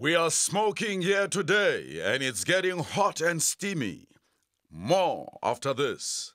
We are smoking here today, and it's getting hot and steamy. More after this.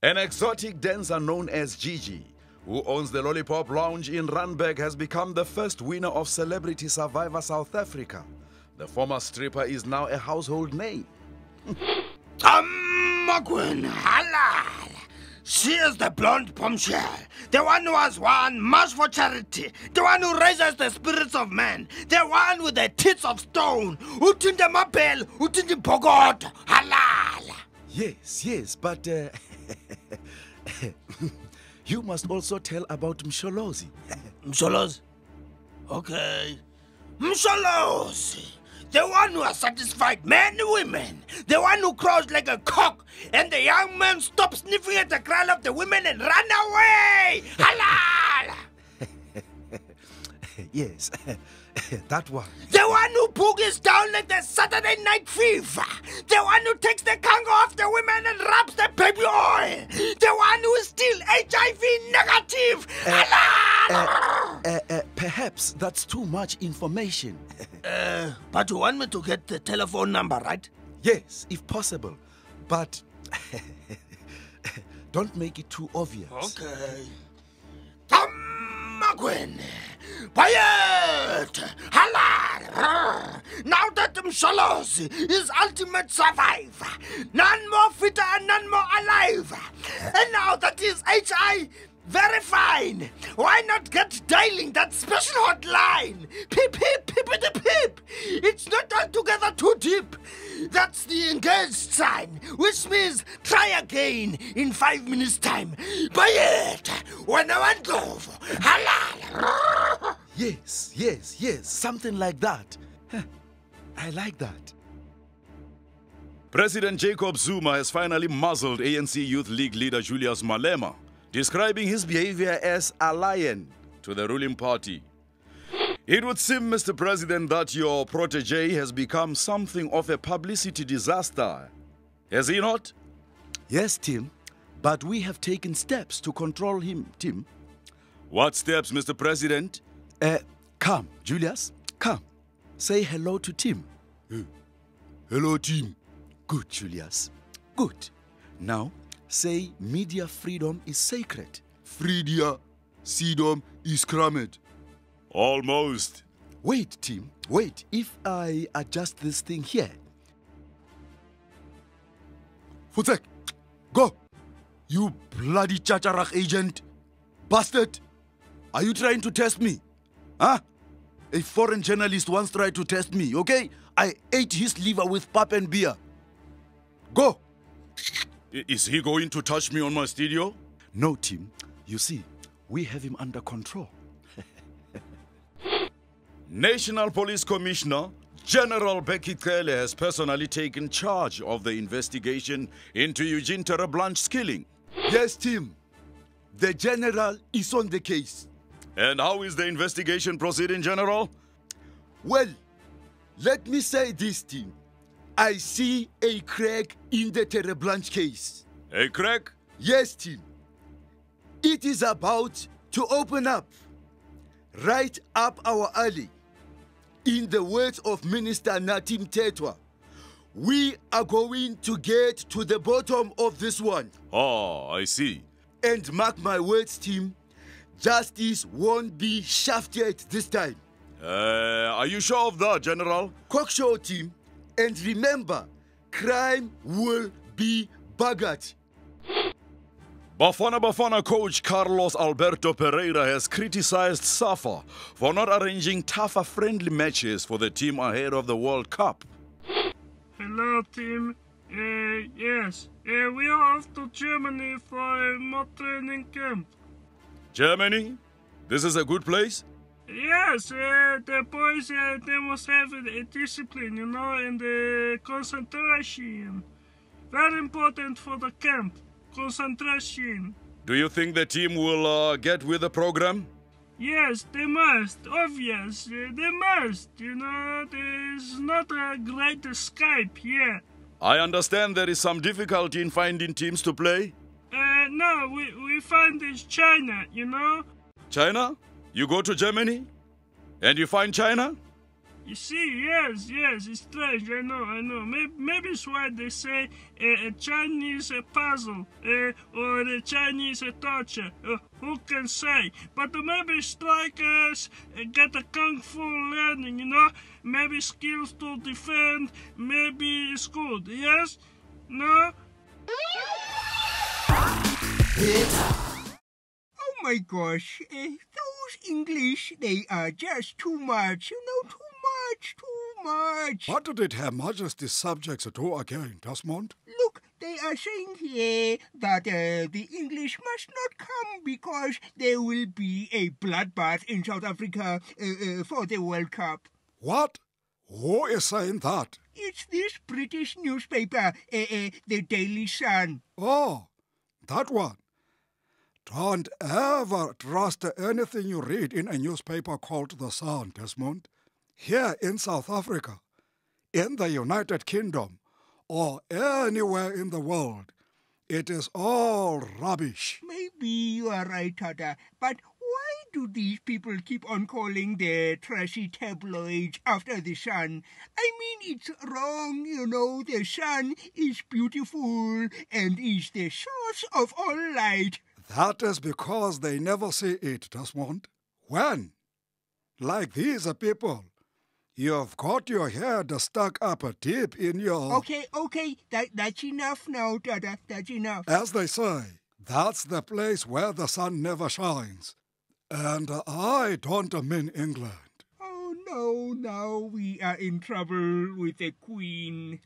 An exotic dancer known as Gigi, who owns the Lollipop Lounge in Randburg, has become the first winner of Celebrity Survivor South Africa. The former stripper is now a household name. Magwin, halal. She is the blonde bombshell, the one who has won much for charity, the one who raises the spirits of men, the one with the tits of stone, utinde mapel, utinde Boycott, halal. Yes, but you must also tell about Msholozi. Msholozi? Okay. Msholozi, the one who has satisfied men and women, the one who crows like a cock, and the young men stop sniffing at the cry of the women and run away! Halal! Yes, that one. The one who boogies down like the Saturday Night Fever, the one who takes the kango off the women and rubs the baby oil, the one who is still HIV negative! Halal! Perhaps that's too much information. But you want me to get the telephone number, right? Yes, if possible. But don't make it too obvious. Okay. Magwin, Bayet, halal. Now that Msholozi is ultimate survivor, none more fitter and none more alive. And now that he's HI very fine, why not get dialing that special hotline? Pip, pip, pippity pip. It's not altogether too deep. That's the engaged sign, which means try again in 5 minutes' time. Bayet, when I want to go, halal. Yes, something like that. I like that. President Jacob Zuma has finally muzzled ANC Youth League leader Julius Malema, describing his behavior as alien to the ruling party. It would seem, Mr. President, that your protege has become something of a publicity disaster. Has he not? Yes, Tim, but we have taken steps to control him, Tim. What steps, Mr. President? Come, Julius, come. Say hello to Tim. Hello, Tim. Good, Julius. Good. Now, say media freedom is sacred. Freedom is crammed. Almost. Wait, Tim, wait. If I adjust this thing here. Futsek, go. You bloody Chacharak agent. Bastard. Are you trying to test me? Huh? A foreign journalist once tried to test me, okay? I ate his liver with pap and beer. Go. Is he going to touch me on my studio? No, Tim. You see, we have him under control. National Police Commissioner General Becky Cele has personally taken charge of the investigation into Eugene Terre'Blanche's killing. Yes, Tim. The General is on the case. And how is the investigation proceeding, General? Well, let me say this, Tim. I see a crack in the Terre'Blanche case. A crack? Yes, Tim. It is about to open up, right up our alley. In the words of Minister Natim Tetwa, we are going to get to the bottom of this one. Oh, I see. And mark my words, Tim, justice won't be shafted this time. Are you sure of that, General? Cockshow, Tim. And remember, crime will be buggered. Bafana coach Carlos Alberto Pereira has criticized SAFA for not arranging tougher friendly matches for the team ahead of the World Cup. Hello, team. Yes, we are off to Germany for a more training camp. Germany? This is a good place? Yes, the boys, they must have a discipline, you know, and concentration. Very important for the camp. Concentration. Do you think the team will get with the program? Yes, they must. Obvious. They must. You know, there's not a great escape here. I understand there is some difficulty in finding teams to play. No, we find this China, you know? China? You go to Germany? And you find China? You see, yes, it's strange, I know. Maybe it's why they say a Chinese puzzle or a Chinese torture. Who can say? But maybe strikers get a kung fu learning, you know? Maybe skills to defend, maybe it's good, yes? No? Oh my gosh, those English, they are just too much, you know, too much. What did Her Majesty's subjects do again, Desmond? Look, they are saying here that the English must not come because there will be a bloodbath in South Africa for the World Cup. What? Who is saying that? It's this British newspaper, the Daily Sun. Oh, that one. Don't ever trust anything you read in a newspaper called The Sun, Desmond. Here in South Africa, in the United Kingdom, or anywhere in the world, it is all rubbish. Maybe you are right, Tata, but why do these people keep on calling their trashy tabloids after the sun? I mean, it's wrong, you know. The sun is beautiful and is the source of all light. That is because they never see it, Desmond. When, like these people, you've got your head stuck up deep in your... Okay, that's enough now, Dada, that's enough. As they say, that's the place where the sun never shines. And I don't mean England. Oh no, now we are in trouble with the Queen.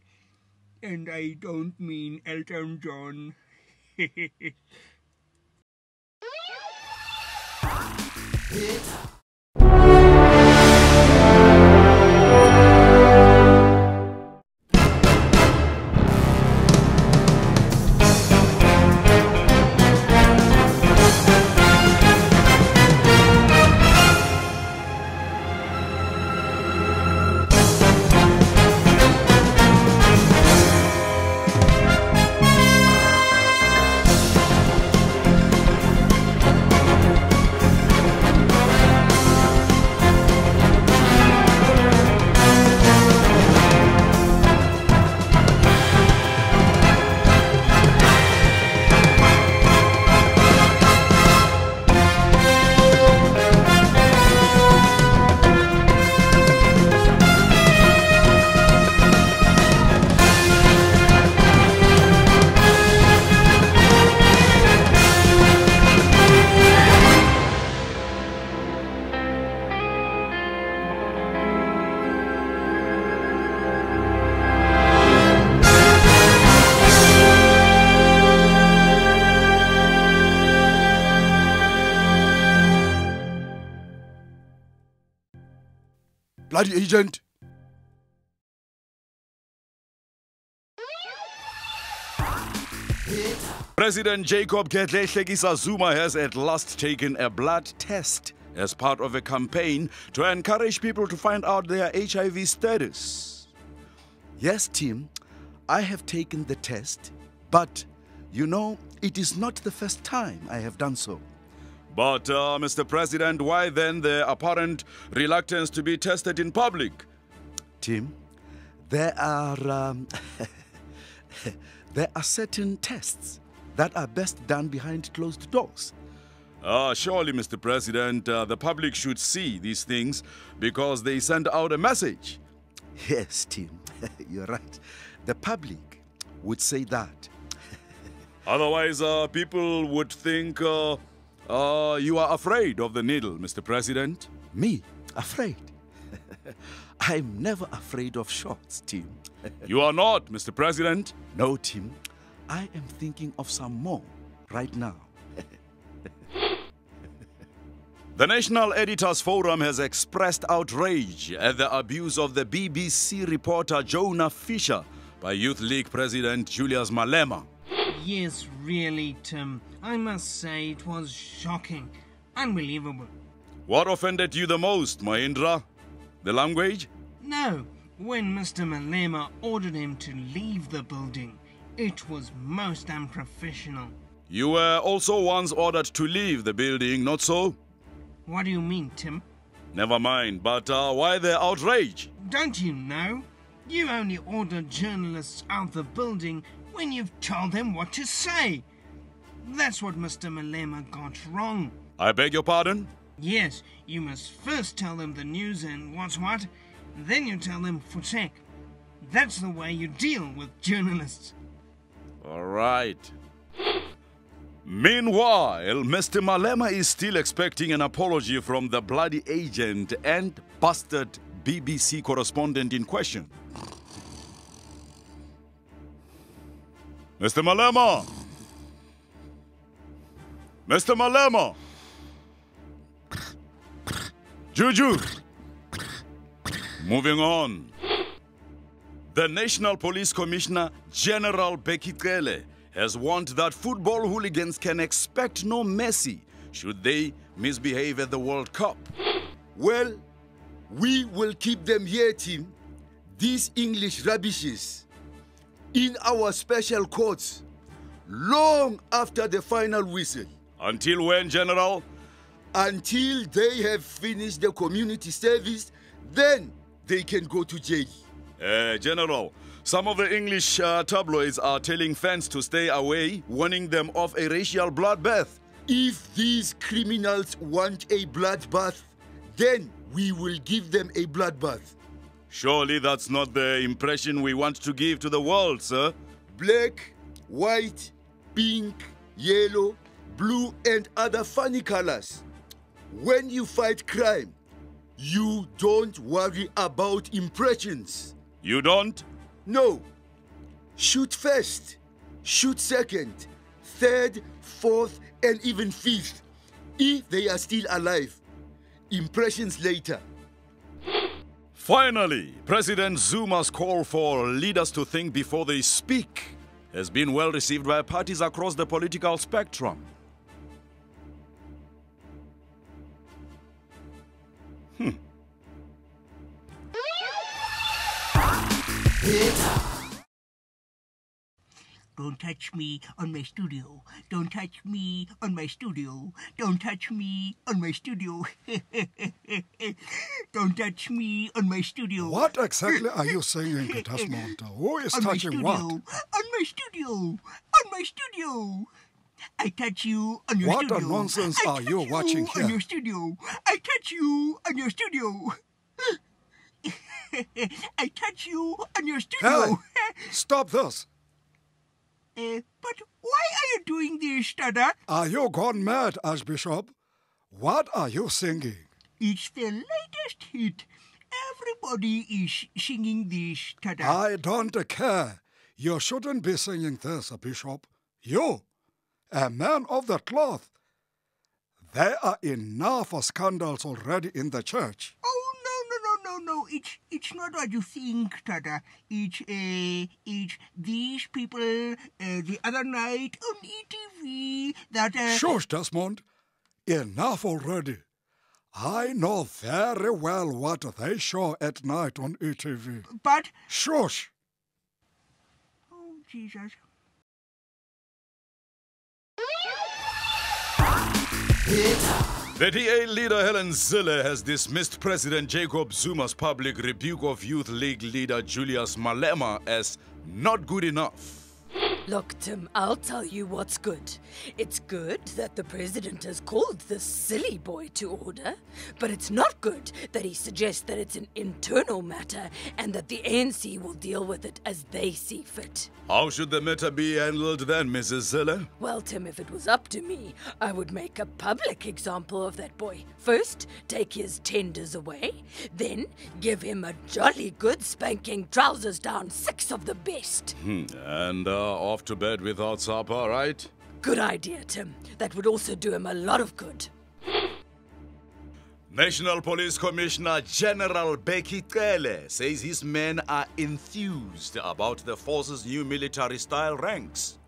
And I don't mean Elton John. Bloody agent! President Jacob Ketlehlegisa Zuma has at last taken a blood test as part of a campaign to encourage people to find out their HIV status. Yes, Tim, I have taken the test, but you know, it is not the first time I have done so. But, Mr. President, why then the apparent reluctance to be tested in public? Tim, there are there are certain tests that are best done behind closed doors. Surely, Mr. President, the public should see these things because they send out a message. Yes, Tim, you're right. The public would say that. Otherwise, people would think you are afraid of the needle, Mr. President. Me? Afraid? I'm never afraid of shots, Tim. You are not, Mr. President. No, Tim. I am thinking of some more right now. The National Editors Forum has expressed outrage at the abuse of the BBC reporter Jonah Fisher by Youth League President Julius Malema. Yes, really, Tim. I must say it was shocking. Unbelievable. What offended you the most, Mahindra? The language? No, when Mr. Malema ordered him to leave the building, it was most unprofessional. You were also once ordered to leave the building, not so? What do you mean, Tim? Never mind, but why the outrage? Don't you know? You only order journalists out the building when you've told them what to say. That's what Mr. Malema got wrong. I beg your pardon? Yes, you must first tell them the news and what's what, then you tell them futek. That's the way you deal with journalists. All right. Meanwhile, Mr. Malema is still expecting an apology from the bloody agent and bastard BBC correspondent in question. Mr. Malema! Mr. Malema! Juju! Moving on. The National Police Commissioner, General Bekikele, has warned that football hooligans can expect no mercy should they misbehave at the World Cup. Well, we will keep them here, Tim, these English rubbishes, in our special courts, long after the final whistle. Until when, General? Until they have finished the community service, then they can go to jail. General, some of the English tabloids are telling fans to stay away, warning them of a racial bloodbath. If these criminals want a bloodbath, then we will give them a bloodbath. Surely that's not the impression we want to give to the world, sir. Black, white, pink, yellow, blue, and other funny colors. When you fight crime, you don't worry about impressions. You don't? No. Shoot first, shoot second, third, fourth, and even fifth, if they are still alive. Impressions later. Finally, President Zuma's call for leaders to think before they speak has been well received by parties across the political spectrum. Don't touch me on my studio. Don't touch me on my studio. Don't touch me on my studio. Don't touch me on my studio. What exactly are you saying, Desmond? Who is touching what? On my studio. On my studio. I touch you on your studio. What nonsense are you watching here? On your studio. I touch you on your studio. I touch you on your studio. Helen, stop this. But why are you doing this, Tada? Are you gone mad, Archbishop? What are you singing? It's the latest hit. Everybody is singing this, Tada. I don't care. You shouldn't be singing this, Bishop. You, a man of the cloth. There are enough scandals already in the church. Oh, no. It's not what you think, Tada. It's these people the other night on ETV that... Shush, Desmond. Enough already. I know very well what they show at night on ETV. But... Shush. Oh, Jesus. The DA leader Helen Zille has dismissed President Jacob Zuma's public rebuke of Youth League leader Julius Malema as not good enough. Look, Tim, I'll tell you what's good. It's good that the president has called this silly boy to order, but it's not good that he suggests that it's an internal matter and that the ANC will deal with it as they see fit. How should the matter be handled then, Mrs. Zille? Well, Tim, if it was up to me, I would make a public example of that boy. First, take his tenders away, then give him a jolly good spanking, trousers down, 6 of the best. And off to bed without supper, right? Good idea, Tim. That would also do him a lot of good. National Police Commissioner General Bekikele says his men are enthused about the force's new military-style ranks.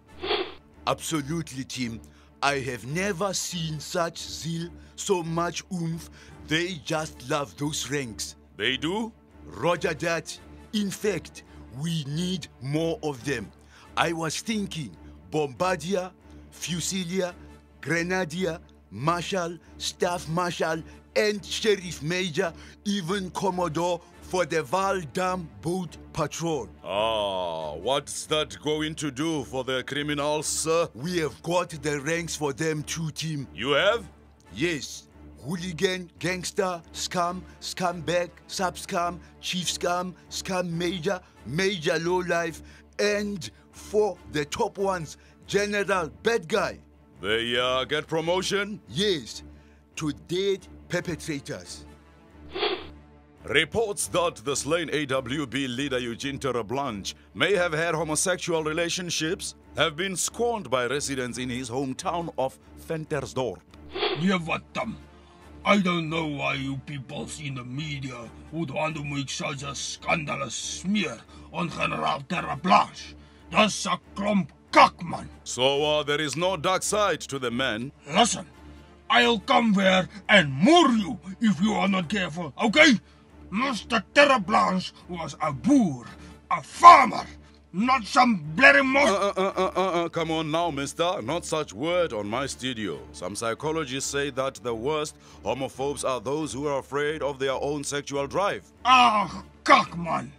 Absolutely, Tim. I have never seen such zeal, so much oomph. They just love those ranks. They do? Roger that. In fact, we need more of them. I was thinking Bombardier, Fusilier, Grenadier, Marshal, Staff Marshal, and Sheriff Major, even Commodore for the Val Dam Boat Patrol. Ah, what's that going to do for the criminals, sir? We have got the ranks for them too, team. You have? Yes. Hooligan, gangster, scum, scumbag, sub-scum, chief scum, scum major, major lowlife, and for the top ones, general bad guy. They get promotion? Yes, to dead perpetrators. Reports that the slain AWB leader Eugene Terre'Blanche may have had homosexual relationships have been scorned by residents in his hometown of Ventersdorp. Nevatam. I don't know why you people in the media would want to make such a scandalous smear on General Terre'Blanche. That's a klomp kakman. So there is no dark side to the man. Listen, I'll come there and moor you if you are not careful, okay? Mr. Terre'Blanche was a boor, a farmer, not some bloody Come on now, mister. Not such word on my studio. Some psychologists say that the worst homophobes are those who are afraid of their own sexual drive. Ah, cockman.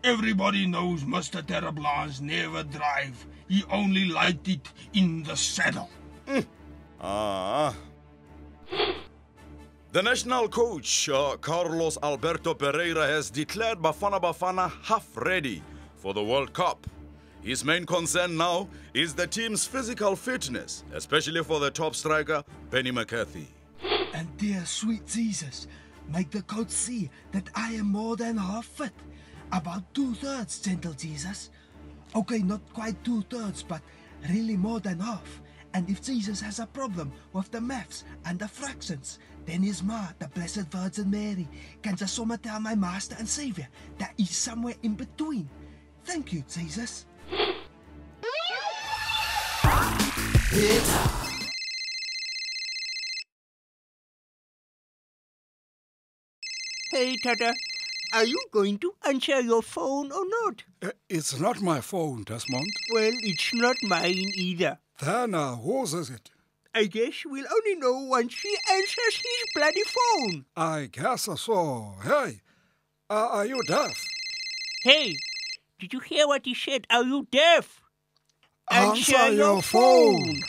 Everybody knows Mr. Terre'Blanche never drive. He only liked it in the saddle. The national coach, Carlos Alberto Pereira, has declared Bafana Bafana half ready for the World Cup. His main concern now is the team's physical fitness, especially for the top striker, Benny McCarthy. And dear sweet Jesus, make the coach see that I am more than half fit. About 2/3, gentle Jesus. Okay, not quite 2/3, but really more than half. And if Jesus has a problem with the maths and the fractions, then his ma, the Blessed Virgin Mary, can just somewhere tell my Master and Savior that he's somewhere in between. Thank you, Jesus. Hey, Tata, are you going to answer your phone or not? It's not my phone, Desmond. Well, it's not mine either. Then whose is it? I guess we'll only know once he answers his bloody phone. I guess so. Hey, are you deaf? Hey, did you hear what he said? Are you deaf? Answer your phone.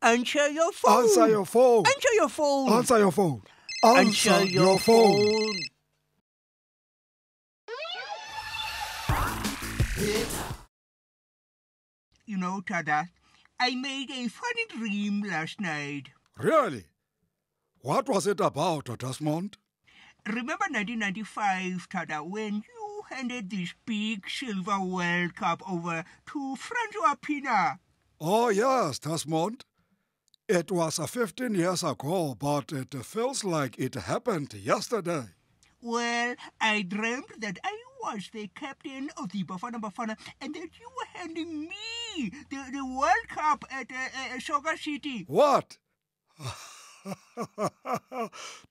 Answer your phone. Answer your phone. Answer your phone. Answer your phone. Answer your phone. You know, Tada, I made a funny dream last night. Really? What was it about, Desmond? Remember 1995, Tada, when you handed this big silver World Cup over to Francois Pina? Oh, yes, Desmond. It was 15 years ago, but it feels like it happened yesterday. Well, I dreamt that I was the captain of the Bafana Bafana and that you were handing me the World Cup at Sugar City. What?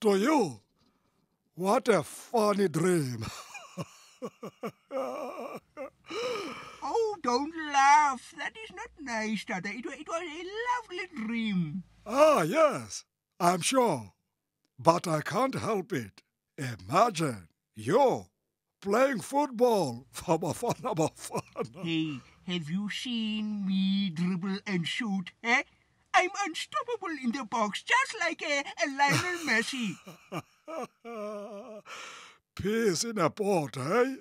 To you? What a funny dream. Oh, don't laugh. That is not nice, Tata. It was a lovely dream. Ah, yes, I'm sure. But I can't help it. Imagine you playing football for Bafana Bafana. Hey, have you seen me dribble and shoot? Eh? I'm unstoppable in the box, just like a Lionel Messi. Peace in a port, eh?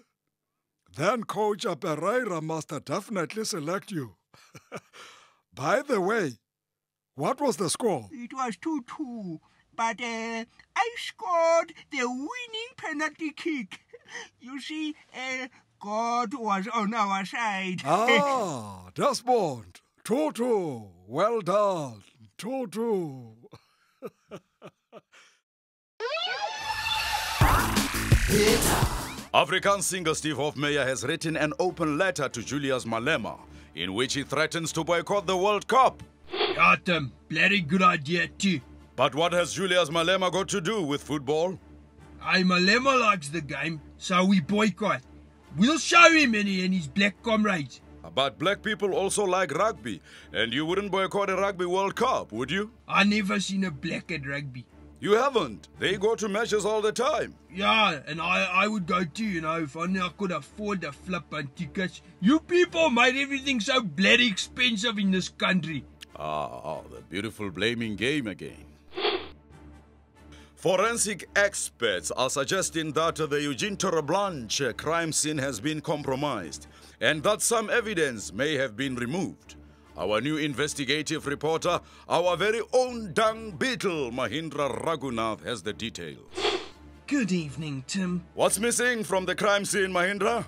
Then Coach Pereira must definitely select you. By the way, what was the score? It was 2-2, but I scored the winning penalty kick. You see, God was on our side. Ah, Desmond. 2-2. Well done. 2-2. African singer Steve Hofmeyer has written an open letter to Julius Malema in which he threatens to boycott the World Cup. Yeah, Tim, bloody good idea too. But what has Julius Malema got to do with football? Hey, Malema likes the game, so we boycott. We'll show him and his black comrades. But black people also like rugby, and you wouldn't boycott a Rugby World Cup, would you? I never seen a black at rugby. You haven't. They go to matches all the time. Yeah, and I would go too, you know, if only I could afford the flippin' tickets. You people made everything so bloody expensive in this country. The beautiful blaming game again. Forensic experts are suggesting that the Eugene Terre'Blanche crime scene has been compromised and that some evidence may have been removed. Our new investigative reporter, our very own dung beetle, Mahindra Raghunath, has the details. Good evening, Tim. What's missing from the crime scene, Mahindra?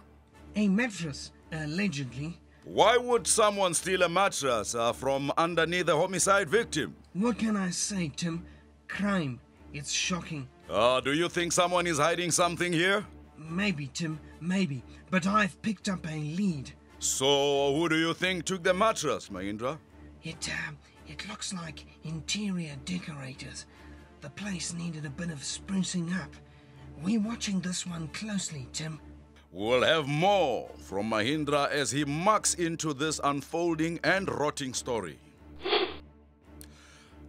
A mattress, allegedly. Why would someone steal a mattress from underneath a homicide victim? What can I say, Tim? Crime. It's shocking. Do you think someone is hiding something here? Maybe, Tim, maybe. But I've picked up a lead. So, who do you think took the mattress, Mahindra? It looks like interior decorators. The place needed a bit of sprucing up. We're watching this one closely, Tim. We'll have more from Mahindra as he mucks into this unfolding and rotting story.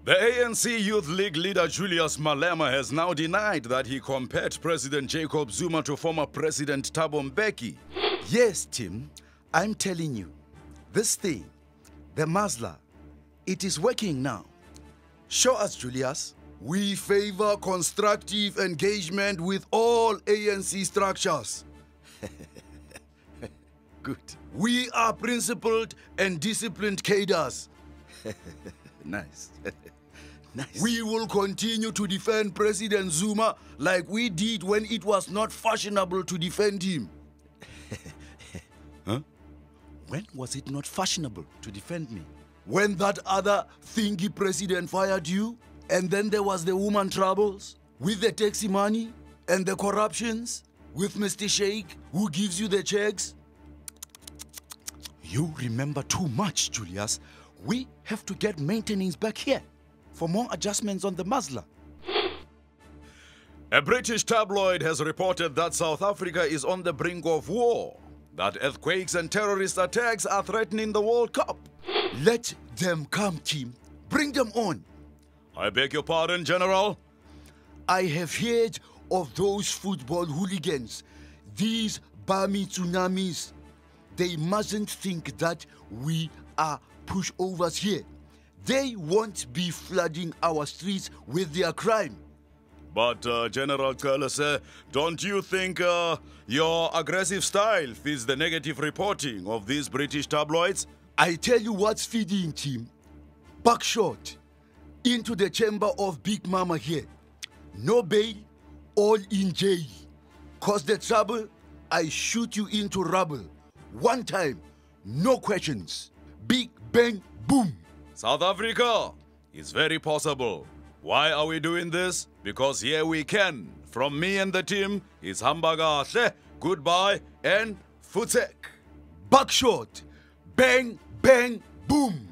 The ANC Youth League leader Julius Malema has now denied that he compared President Jacob Zuma to former President Thabo Mbeki. Yes, Tim, I'm telling you, this thing, the Masla, it is working now. Show us, Julius. We favor constructive engagement with all ANC structures. Good. We are principled and disciplined cadres. Nice. Nice. We will continue to defend President Zuma like we did when it was not fashionable to defend him. Huh? When was it not fashionable to defend me? When that other thingy president fired you, and then there was the woman troubles with the taxi money and the corruptions with Mr. Sheikh who gives you the checks. You remember too much, Julius. We have to get maintenance back here for more adjustments on the Masla. A British tabloid has reported that South Africa is on the brink of war, that earthquakes and terrorist attacks are threatening the World Cup. Let them come, Tim. Bring them on. I beg your pardon, General. I have heard of those football hooligans, these Bami tsunamis. They mustn't think that we are pushovers here. They won't be flooding our streets with their crime. But, General Scandalous, don't you think your aggressive style fits the negative reporting of these British tabloids? I tell you what's feeding, Tim. Buckshot into the chamber of Big Mama here. No bail, all in jail. Cause the trouble, I shoot you into rubble. One time, no questions. Big bang, boom. South Africa, it's very possible. Why are we doing this? Because here we can. From me and the team, it's Hambagahle, goodbye, and Futsek. Buckshot, bang, bang, boom.